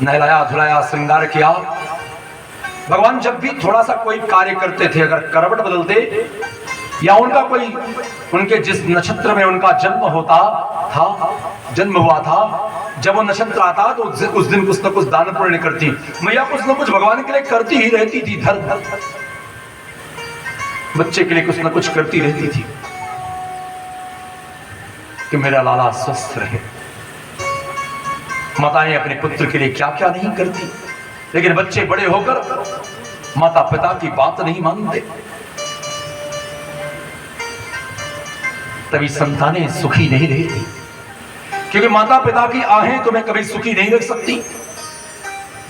नहलाया धुलाया श्रृंगार किया। भगवान जब भी थोड़ा सा कोई कार्य करते थे, अगर करवट बदलते या उनका कोई, उनके जिस नक्षत्र में उनका जन्म होता था, जन्म हुआ था, जब वो नक्षत्र आता तो उस दिन कुछ न कुछ दान पुण्य करती मैया, कुछ न कुछ भगवान के लिए करती ही रहती थी। धर धर बच्चे के लिए कुछ न कुछ करती रहती थी कि मेरा लाला स्वस्थ रहे। माताएं अपने पुत्र के लिए क्या क्या नहीं करती, लेकिन बच्चे बड़े होकर माता पिता की बात नहीं मानते, तभी संतानें सुखी नहीं रहती। क्योंकि माता पिता की आहें तुम्हें कभी सुखी नहीं रख सकती।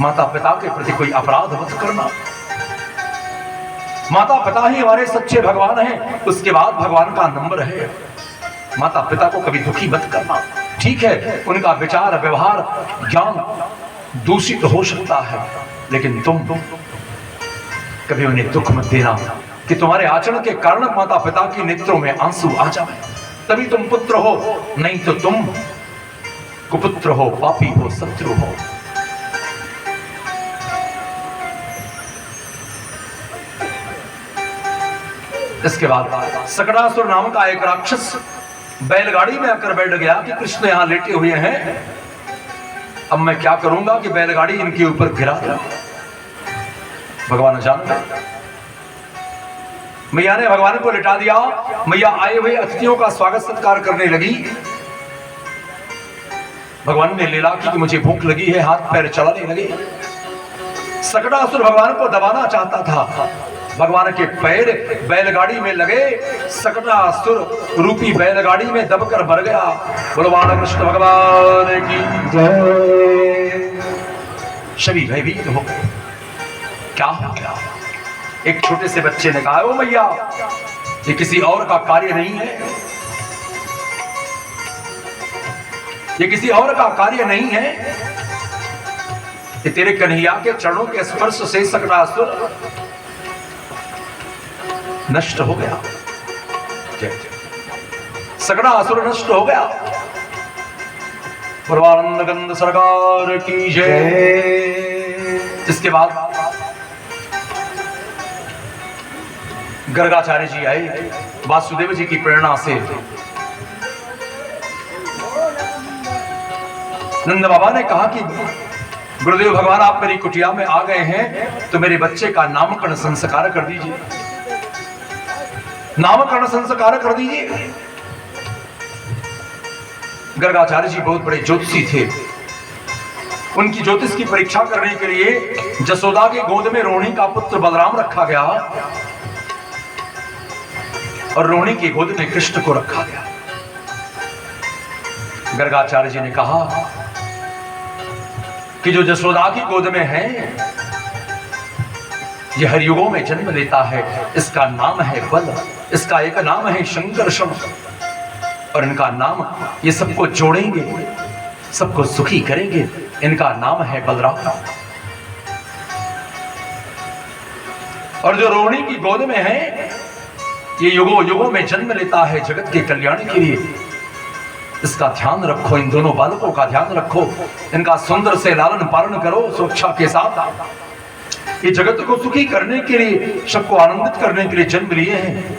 माता पिता के प्रति कोई अपराध मत करना। माता पिता ही हमारे सच्चे भगवान हैं, उसके बाद भगवान का नंबर है। माता पिता को कभी दुखी मत करना। ठीक है, उनका विचार व्यवहार ज्ञान दूषित हो सकता है, लेकिन तुम कभी उन्हें दुख मत देना कि तुम्हारे आचरण के कारण माता पिता की नेत्रों में आंसू आ जाए। तभी तुम पुत्र हो, नहीं तो तुम कुपुत्र हो, पापी हो, शत्रु हो। इसके बाद सकटासुर नाम का एक राक्षस बैलगाड़ी में आकर बैठ गया कि कृष्ण यहां लेटे हुए हैं, अब मैं क्या करूंगा कि बैलगाड़ी इनके ऊपर गिरा दे। भगवान जानते हैं। मैया ने भगवान को लिटा दिया। मैया आए हुए अतिथियों का स्वागत सत्कार करने लगी। भगवान ने लीला की कि मुझे भूख लगी है, हाथ पैर चलाने लगे। सकटासुर भगवान को दबाना चाहता था, भगवान के पैर बैलगाड़ी में लगे, सकटासुर रूपी बैलगाड़ी में दबकर मर गया। भगवान कृष्ण भगवान की जय। सभी भयभीत हो गए, क्या हो गया? एक छोटे से बच्चे ने कहा, ओ मैया, ये किसी और का कार्य नहीं है, ये किसी और का कार्य नहीं है, ये तेरे कन्हैया के चरणों के स्पर्श से सकटासुर नष्ट हो गया। सकटासुर नष्ट हो गया। परमानंद गंध सरकार की जय। इसके बाद गर्गाचार्य जी आए वासुदेव जी की प्रेरणा से। नंद बाबा ने कहा कि गुरुदेव भगवान, आप मेरी कुटिया में आ गए हैं तो मेरे बच्चे का नामकरण संस्कार कर दीजिए, नामकरण संस्कार कर दीजिए। गर्गाचार्य जी बहुत बड़े ज्योतिषी थे। उनकी ज्योतिष की परीक्षा करने के लिए जसोदा की गोद में रोहिणी का पुत्र बलराम रखा गया और रोहिणी की गोद में कृष्ण को रखा गया। गर्गाचार्य जी ने कहा कि जो जसोदा की गोद में है, यह हर युगों में जन्म लेता है, इसका नाम है बल, इसका एक नाम है शंकरषण, और इनका नाम, ये सबको जोड़ेंगे, सबको सुखी करेंगे, इनका नाम है बलराम। और जो रोहिणी की गोद में है, ये युगों युगों में जन्म लेता है जगत के कल्याण के लिए, इसका ध्यान रखो, इन दोनों बालकों का ध्यान रखो, इनका सुंदर से लालन पालन करो सुरक्षा के साथ। ये जगत को सुखी करने के लिए, सबको आनंदित करने के लिए जन्म लिए हैं,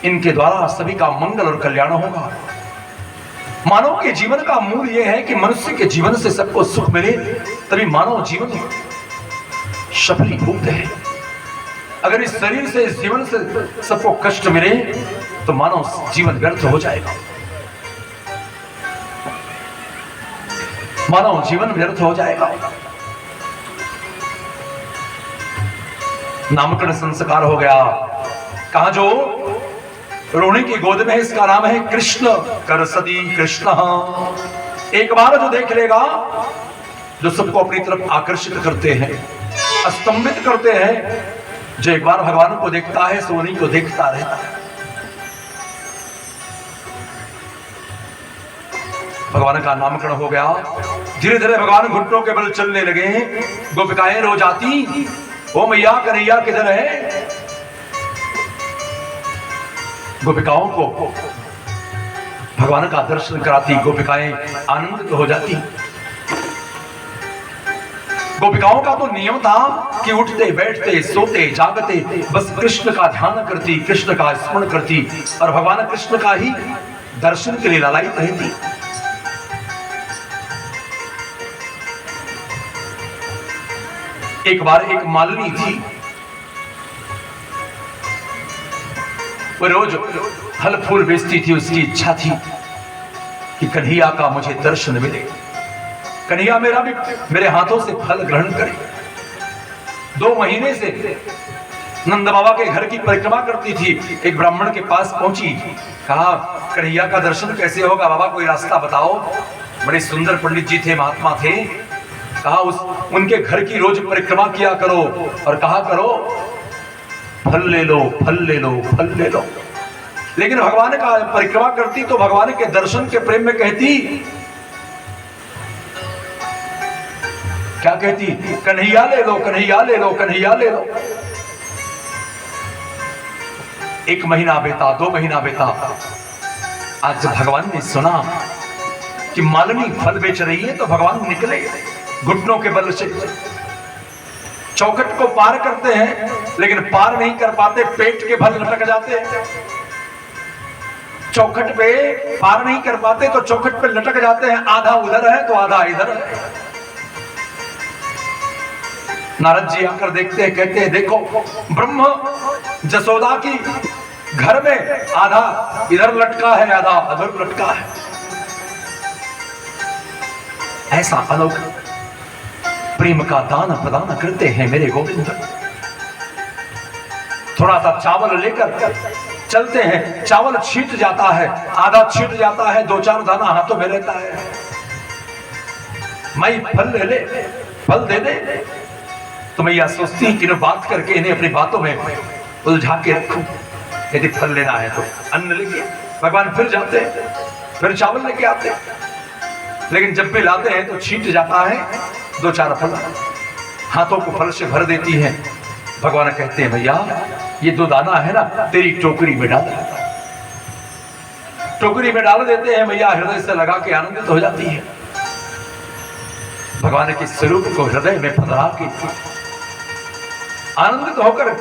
इनके द्वारा सभी का मंगल और कल्याण होगा। मानव के जीवन का मूल यह है कि मनुष्य के जीवन से सबको सुख मिले, तभी मानव जीवन सफलीभूत है। अगर इस शरीर से, इस जीवन से सबको कष्ट मिले तो मानव जीवन व्यर्थ हो जाएगा, मानव जीवन व्यर्थ हो जाएगा। नामकरण संस्कार हो गया। कहा जो रोहिणी की गोद में, इसका नाम है कृष्ण, करसदी कृष्ण। एक बार जो देख लेगा, जो सबको अपनी तरफ आकर्षित करते हैं, स्तंभित करते हैं, जो एक बार भगवान को देखता है सो उन्हीं को देखता रहता है। भगवान का नामकरण हो गया। धीरे धीरे भगवान घुटनों के बल चलने लगे। गोपिकाएं रोज आती, ओ मैया कन्हैया किधर है? गोपिकाओं को भगवान का दर्शन कराती, गोपिकाएं आनंदित हो जाती। गोपिकाओं का तो नियम था कि उठते बैठते सोते जागते बस कृष्ण का ध्यान करती, कृष्ण का स्मरण करती और भगवान कृष्ण का ही दर्शन के लिए लालायित रहती। एक बार एक मालिनी थी, वो रोज फल फूल बेचती थी। उसकी इच्छा थी कि कन्हैया का मुझे दर्शन मिले, कन्हैया मेरे हाथों से फल ग्रहण करे। 2 महीने से नंद बाबा के घर की परिक्रमा करती थी। एक ब्राह्मण के पास पहुंची, कहा कन्हैया का दर्शन कैसे होगा बाबा, कोई रास्ता बताओ। बड़े सुंदर पंडित जी थे, महात्मा थे। कहा उनके घर की रोज परिक्रमा किया करो और कहा करो फल ले लो, फल ले लो, फल ले लो। लेकिन भगवान का परिक्रमा करती तो भगवान के दर्शन के प्रेम में कहती, क्या कहती, कन्हैया ले लो, कन्हैया ले लो, कन्हैया ले लो। 1 महीना बीता, 2 महीना बीता। आज भगवान ने सुना कि मालिनी फल बेच रही है तो भगवान निकले घुटनों के बल से। चौखट को पार करते हैं लेकिन पार नहीं कर पाते, पेट के बल लटक जाते हैं। चौखट पे पार नहीं कर पाते तो चौखट पे लटक जाते हैं, आधा उधर है तो आधा इधर है। नारद जी आकर देखते हैं, कहते हैं देखो ब्रह्म जसोदा की घर में आधा इधर लटका है, आधा उधर लटका है। ऐसा अलौकिक प्रेम का दान प्रदान करते हैं मेरे गोविंद। थोड़ा सा चावल लेकर चलते हैं, चावल छीट जाता है, आधा छीट जाता है, 2-4 दाना हाथों में रहता है। मैं फल ले ले, फल दे दे। तो मैया सोचती कि बात करके इन्हें अपनी बातों में उलझा के रखूं। यदि फल लेना है तो अन्न लेके भगवान फिर जाते हैं, फिर चावल लेके आते हैं, लेकिन जब भी लाते हैं तो छीट जाता है। 2-4 फल हाथों को फल से भर देती है। भगवान कहते हैं भैया ये 2 दाना है ना, तेरी टोकरी में डाल। टोकरी में डाल देते हैं। मैया हृदय से लगा के आनंदित हो जाती है। भगवान के स्वरूप को हृदय में पधरा के आनंदित होकर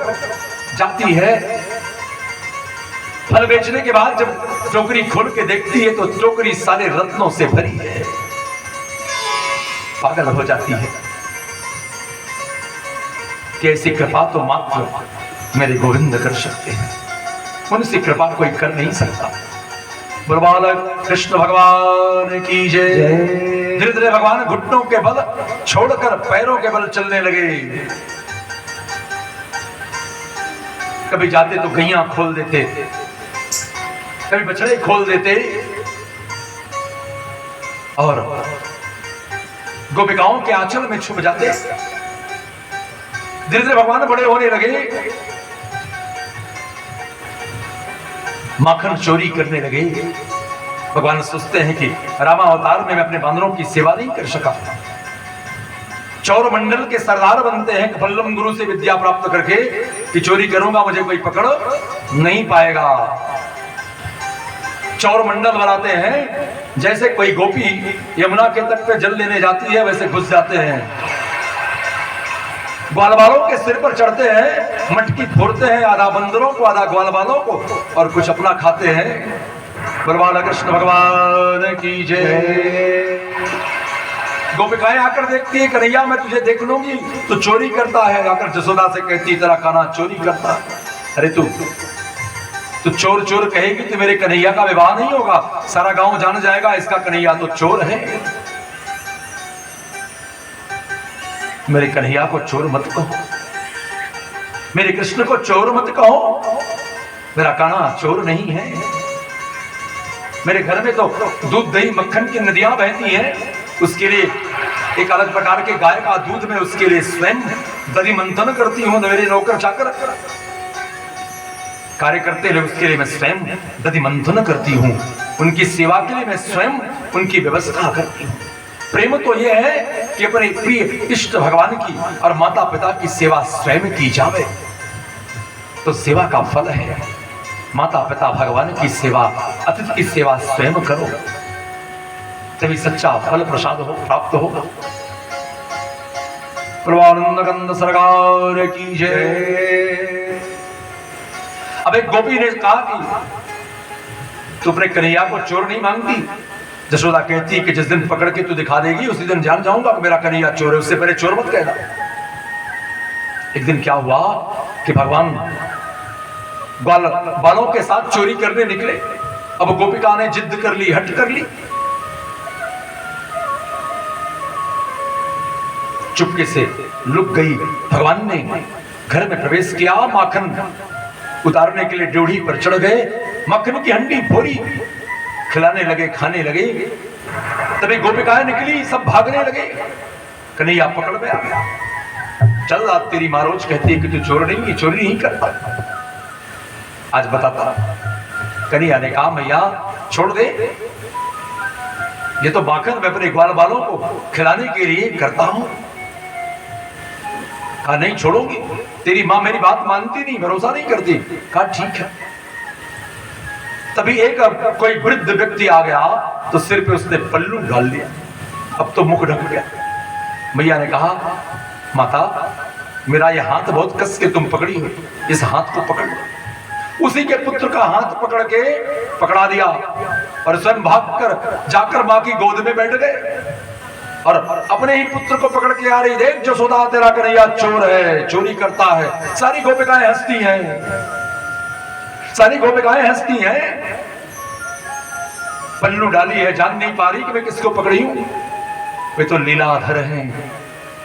जाती है। फल बेचने के बाद जब टोकरी खोल के देखती है तो टोकरी सारे रत्नों से भरी है। पागल हो जाती है कि ऐसी कृपा तो मात्र मेरे गोविंद कर सकते हैं, उनसे कृपा कोई कर नहीं सकता। बुलबालक कृष्ण भगवान की जय। धीरे धीरे भगवान घुटनों के बल छोड़कर पैरों के बल चलने लगे। कभी जाते तो गैया खोल देते, कभी बछड़े खोल देते और गोपिकाओं के आंचल में छुप जाते। धीरे धीरे भगवान बड़े होने लगे, माखन चोरी करने लगे। भगवान सोचते हैं कि रामा अवतार में मैं अपने बांदरों की सेवा नहीं कर सका, चौर मंडल के सरदार बनते हैं कफल्लम गुरु से विद्या प्राप्त करके कि चोरी करूंगा मुझे कोई पकड़ नहीं पाएगा। चौर मंडल बनाते हैं, जैसे कोई गोपी यमुना के तट पे जल लेने जाती है वैसे घुस जाते हैं। ग्वाल बालों के सिर पर चढ़ते हैं, मटकी फोड़ते हैं, आधा बंदरों को आधा ग्वाल बालों को, और कुछ अपना खाते हैं। बलवान कृष्ण भगवान की जय। गोपिकाएं आकर देखती है कन्हैया मैं तुझे देख लूंगी, तो चोरी करता है। आकर जसोदा से कहती तेरा खाना चोरी करता। अरे तू चोर चोर कहेगी तो मेरे कन्हैया का विवाह नहीं होगा, सारा गांव जान जाएगा इसका कन्हैया तो चोर है। मेरे कन्हैया को चोर मत कहो, मेरे कृष्ण को चोर मत कहो, मेरा कान्हा चोर नहीं है। मेरे घर में तो दूध दही मक्खन की नदियां बहती हैं, उसके लिए एक अलग प्रकार के गाय का दूध में उसके लिए स्वयं दधि मंथन करती हूं। मेरे नौकर चाकर कार्य करते हैं, उसके लिए मैं स्वयं दधि मंथन करती हूं। उनकी सेवा के लिए मैं स्वयं उनकी व्यवस्था करती हूं। प्रेम तो यह है कि अपने प्रिय इष्ट भगवान की और माता पिता की सेवा स्वयं की जावे, तो सेवा का फल है। माता पिता भगवान की सेवा, अतिथि की सेवा स्वयं करो, तभी सच्चा फल प्रसाद हो प्राप्त होगा। प्रभानंद कंद सरकार की जय। अब एक गोपी ने कहा कि तू अपने कन्हैया को चोर नहीं मांगती। जशोदा कहती कि जिस दिन पकड़ के तू दिखा देगी उसी दिन जान जाऊंगा कि मेरा कन्हैया चोर है, उससे पहले चोर मत कहना। एक दिन क्या हुआ कि भगवान बालों के साथ चोरी करने निकले। अब गोपिका ने जिद कर ली, हट कर ली। चुपके से लुक गई। भगवान ने घर में प्रवेश किया, माखन उतारने के लिए ड्योढ़ी पर चढ़ गए, मक्खन की हंडी भोरी, खिलाने लगे, खाने लगे। तभी गोपिकाएं निकली, सब भागने लगे। कन्हैया पकड़ में आ गया। चल, आज तेरी माँ रोज कहती है कि तू चोर नहीं, चोरी नहीं करता, आज बताता। कन्हैया ने कहा मैया छोड़ दे, ये तो माखन मैं अपने ग्वाल बालों को खिलाने के लिए करता हूं। कहा नहीं छोड़ूंगी, तेरी माँ मेरी बात मानती नहीं, भरोसा नहीं करती। कहा ठीक है। तभी एक कोई वृद्ध व्यक्ति आ गया तो सिर पे उसने पल्लू डाल लिया, अब तो मुख ढक गया। मैया ने कहा माता मेरा यह हाथ बहुत कस के तुम पकड़ी हो, इस हाथ को पकड़ लो। उसी के पुत्र का हाथ पकड़ा दिया और स्वयं भागकर जाकर मां की गोद में बैठ गए और अपने ही पुत्र को पकड़ के आ रही, देख जसोदा तेरा कन्हैया चोर है, चोरी करता है। सारी गोपिकाएं हंसती हैं, सारी गोपिकाएं हंसती हैं। पल्लू डाली है, जान नहीं पा रही कि मैं किसको पकड़ी हूं। वे तो लीलाधर हैं,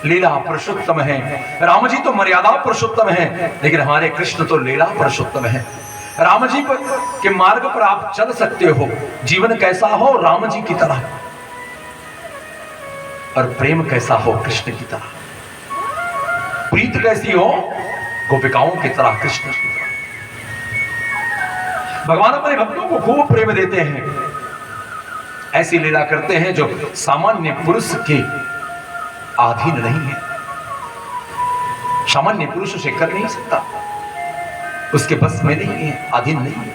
लीला पुरुषोत्तम है। राम जी तो मर्यादा पुरुषोत्तम है, लेकिन हमारे कृष्ण तो लीला पुरुषोत्तम है। राम जी के मार्ग पर आप चल सकते हो, जीवन कैसा हो राम जी की तरह, और प्रेम कैसा हो कृष्ण की तरह, प्रीत कैसी हो गोपिकाओं की तरह, कृष्ण की तरह। भगवान अपने भक्तों को खूब प्रेम देते हैं, ऐसी लीला करते हैं जो सामान्य पुरुष के अधीन नहीं है। सामान्य पुरुष उसे कर नहीं सकता, उसके बस में नहीं है, अधीन नहीं है।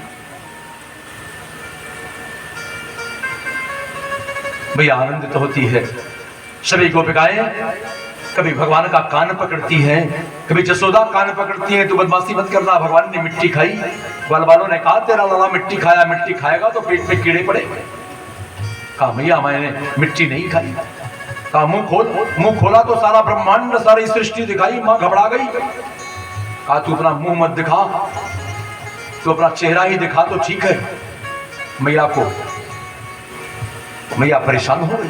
भैया आनंदित होती है सभी गोपिकाएं। कभी भगवान का कान पकड़ती हैं, कभी जसोदा कान पकड़ती हैं, तो बदमाशी मत करना, भगवान ने मिट्टी खाई। ग्वाल वालों ने कहा तेरा लाला मिट्टी खाया, मिट्टी खाएगा तो पेट में कीड़े पड़ेंगे। कहा भैया मैंने मिट्टी नहीं खाई। कहा मुंह खोला तो सारा ब्रह्मांड, सारी सृष्टि दिखाई। मां घबरा गई। कहा तू अपना मुंह मत दिखा, तू अपना चेहरा ही दिखा तो ठीक है। मैया परेशान हो गई।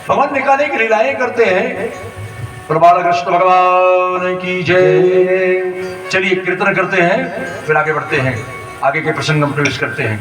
भगवान निकाले की लीलाएं करते हैं। प्रभु कृष्ण भगवान की जय। चलिए कीर्तन करते हैं, फिर आगे बढ़ते हैं, आगे के प्रसंग में प्रवेश करते हैं।